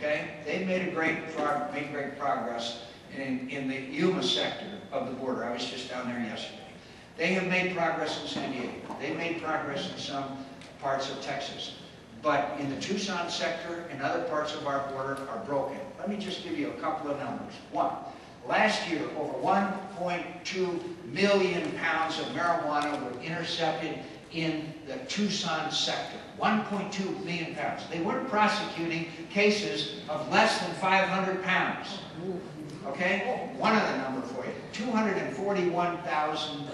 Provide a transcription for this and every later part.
okay? They've made great progress in the Yuma sector of the border. I was just down there yesterday. They have made progress in San Diego. They've made progress in some parts of Texas. But in the Tucson sector and other parts of our border are broken. Let me just give you a couple of numbers. One, last year, over 1.2 million pounds of marijuana were intercepted in the Tucson sector. 1.2 million pounds. They weren't prosecuting cases of less than 500 pounds. Okay? One other number for you. 241,000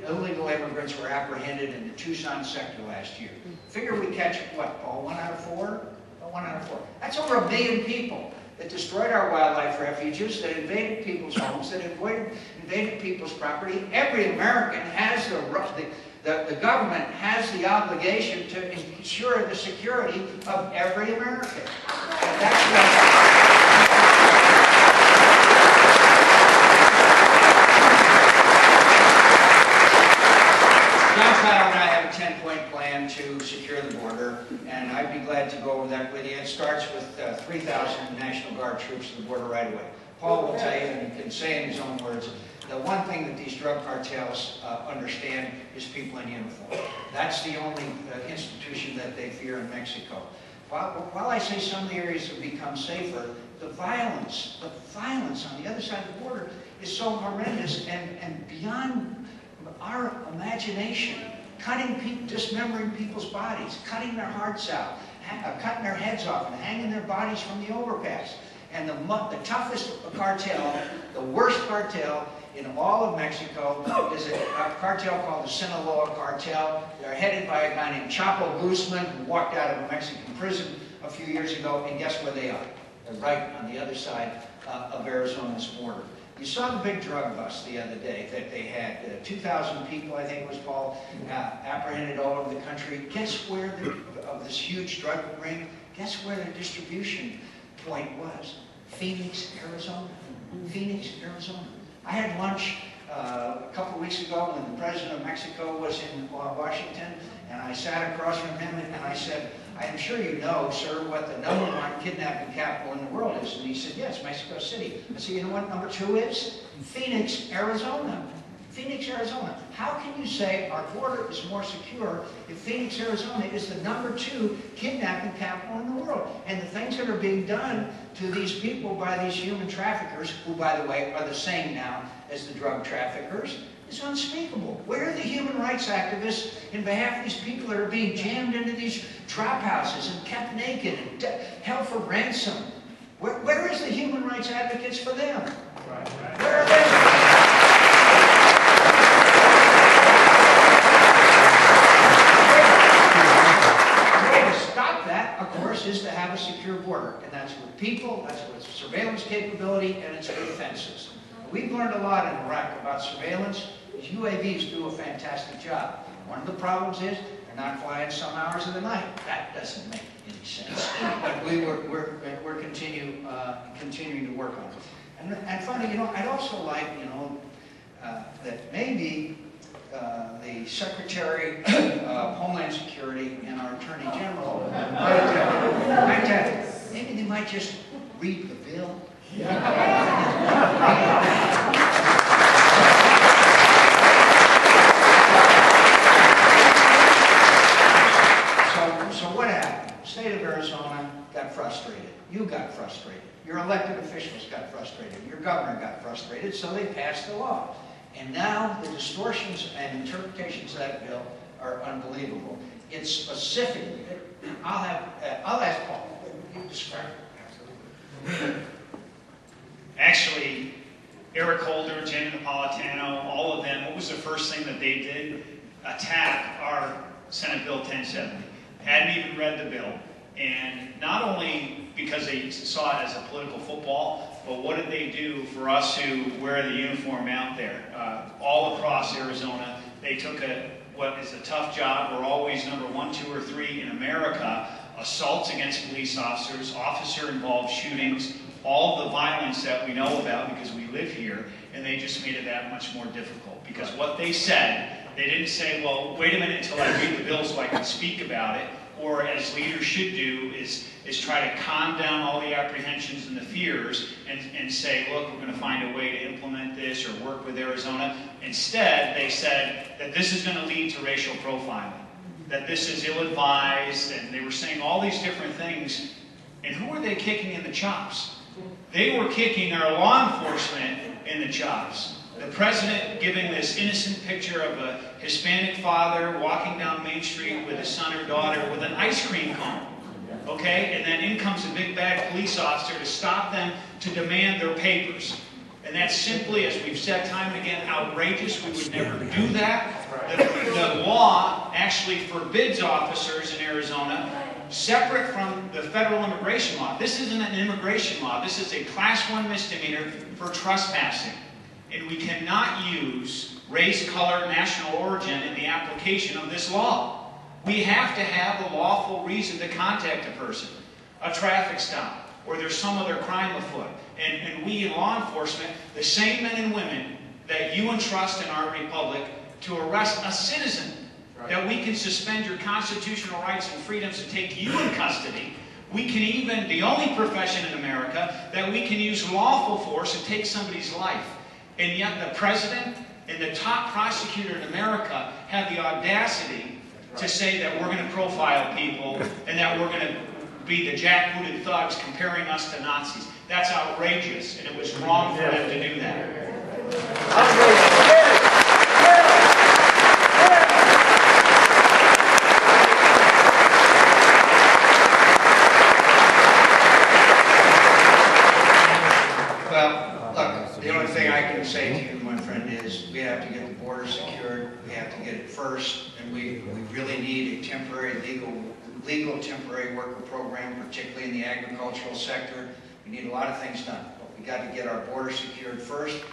illegal immigrants were apprehended in the Tucson sector last year. Figure we catch, what, Paul, 1 out of 4? Oh, 1 out of 4. That's over 1 million people that destroyed our wildlife refuges, that invaded people's homes, that invaded people's property. Every American has the government has the obligation to ensure the security of every American. And that's what John Kyle and I have a 10-point plan to secure the border, and I'd be glad to go over that with you. It starts with 3,000 National Guard troops at the border right away. Paul will tell you, and he can say in his own words, the one thing that these drug cartels understand is people in uniform. That's the only institution that they fear in Mexico. While I say some of the areas have become safer, the violence on the other side of the border is so horrendous and beyond our imagination. Dismembering people's bodies, cutting their hearts out, cutting their heads off, and hanging their bodies from the overpass. And the toughest cartel, the worst cartel in all of Mexico is a cartel called the Sinaloa Cartel. They're headed by a guy named Chapo Guzman, who walked out of a Mexican prison a few years ago, and guess where they are? They're right on the other side of Arizona's border. You saw the big drug bust the other day that they had. 2,000 people, I think it was, Paul, apprehended all over the country. Guess where of this huge drug ring, guess where the distribution point was? Phoenix, Arizona. Phoenix, Arizona. I had lunch a couple of weeks ago when the president of Mexico was in Washington, and I sat across from him and I said, I am sure you know, sir, what the #1 kidnapping capital in the world is. And he said, yes, Mexico City. I said, you know what number 2 is? Phoenix, Arizona. Phoenix, Arizona. How can you say our border is more secure if Phoenix, Arizona is the #2 kidnapping capital in the world? And the things that are being done to these people by these human traffickers, who, by the way, are the same now as the drug traffickers, is unspeakable. Where are the human rights activists in behalf of these people that are being jammed into these trap houses and kept naked and held for ransom? Where is the human rights advocates for them? Where are they? The way to stop that, of course, is to have a secure border. And that's with people, that's with surveillance capability, and it's with fences. We've learned a lot in Iraq about surveillance. These UAVs do a fantastic job. One of the problems is they're not flying some hours of the night. That doesn't make any sense. But we're continuing to work on it. And finally, I'd also like, that maybe the Secretary of Homeland Security and our Attorney General maybe they might just read the bill. So what happened? The state of Arizona got frustrated. You got frustrated. Your elected officials got frustrated. Your governor got frustrated, so they passed the law. And now the distortions and interpretations of that bill are unbelievable. It's specific. I'll ask Paul. You describe it. Actually, Eric Holder, Jenny Napolitano, all of them, what was the first thing that they did? Attack our Senate Bill 1070. Hadn't even read the bill. And not only because they saw it as a political football, but what did they do for us who wear the uniform out there? All across Arizona, they took what is a tough job. We're always number 1, 2, or 3 in America. Assaults against police officers, officer-involved shootings, all the violence that we know about because we live here, and they just made it that much more difficult. Because what they said, they didn't say, well, wait a minute until I read the bill so I can speak about it. or as leaders should do, is try to calm down all the apprehensions and the fears and say, look, we're going to find a way to implement this or work with Arizona. Instead, they said that this is going to lead to racial profiling, that this is ill-advised, and they were saying all these different things. And who were they kicking in the chops? They were kicking our law enforcement in the chops. The president giving this innocent picture of a Hispanic father walking down Main Street with his son or daughter with an ice cream cone. Okay? And then in comes a big bad police officer to stop them, to demand their papers. And that's simply, as we've said time and again, outrageous. We would never do that. The law actually forbids officers in Arizona, separate from the federal immigration law. This isn't an immigration law. This is a Class 1 misdemeanor for trespassing. And we cannot use race, color, national origin in the application of this law. We have to have a lawful reason to contact a person, a traffic stop, or there's some other crime afoot. And we in law enforcement, the same men and women that you entrust in our republic to arrest a citizen, that we can suspend your constitutional rights and freedoms and take you in custody. We can even, the only profession in America, that we can use lawful force and take somebody's life. And yet the president and the top prosecutor in America have the audacity to say that we're going to profile people and that we're going to be the jackbooted thugs comparing us to Nazis. That's outrageous, and it was wrong for them to do that. The only thing I can say to you, my friend, is we have to get the border secured. We have to get it first, and we really need a temporary, legal temporary worker program, particularly in the agricultural sector. We need a lot of things done, but we got to get our border secured first.